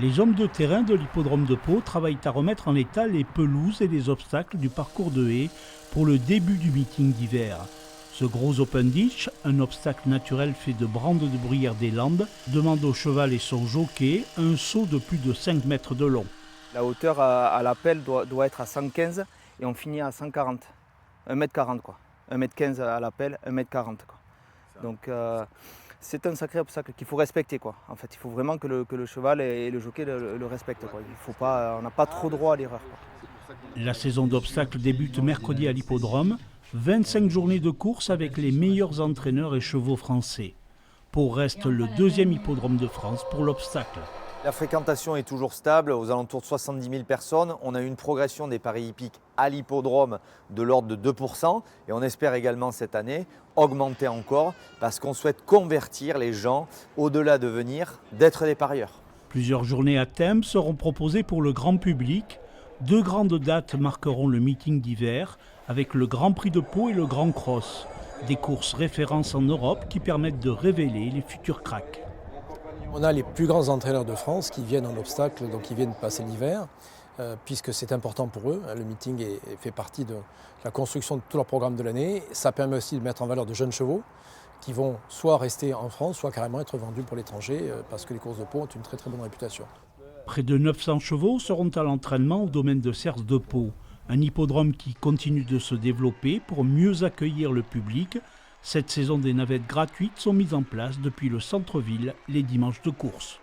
Les hommes de terrain de l'hippodrome de Pau travaillent à remettre en état les pelouses et les obstacles du parcours de haie pour le début du meeting d'hiver. Ce gros open ditch, un obstacle naturel fait de brandes de bruyère des Landes, demande au cheval et son jockey un saut de plus de 5 mètres de long. La hauteur à l'appel doit être à 115 et on finit à 140, 1m40 quoi. 1m15 à l'appel, 1m40 quoi. Donc c'est un sacré obstacle qu'il faut respecter quoi. En fait, il faut vraiment que le cheval et le jockey le respectent quoi. On n'a pas trop droit à l'erreur quoi. La saison d'obstacles débute mercredi à l'hippodrome. 25 journées de course avec les meilleurs entraîneurs et chevaux français. Pau reste le deuxième hippodrome de France pour l'obstacle. La fréquentation est toujours stable, aux alentours de 70 000 personnes. On a eu une progression des paris hippiques à l'hippodrome de l'ordre de 2%. Et on espère également cette année augmenter encore parce qu'on souhaite convertir les gens, au-delà de venir, d'être des parieurs. Plusieurs journées à thème seront proposées pour le grand public. 2 grandes dates marqueront le meeting d'hiver avec le Grand Prix de Pau et le Grand Cross. Des courses références en Europe qui permettent de révéler les futurs cracks. On a les plus grands entraîneurs de France qui viennent en obstacle, donc qui viennent passer l'hiver, puisque c'est important pour eux. Le meeting fait partie de la construction de tout leur programme de l'année. Ça permet aussi de mettre en valeur de jeunes chevaux qui vont soit rester en France, soit carrément être vendus pour l'étranger, parce que les courses de Pau ont une très très bonne réputation. Près de 900 chevaux seront à l'entraînement au domaine de Cerces de Pau. Un hippodrome qui continue de se développer pour mieux accueillir le public. Cette saison, des navettes gratuites sont mises en place depuis le centre-ville les dimanches de course.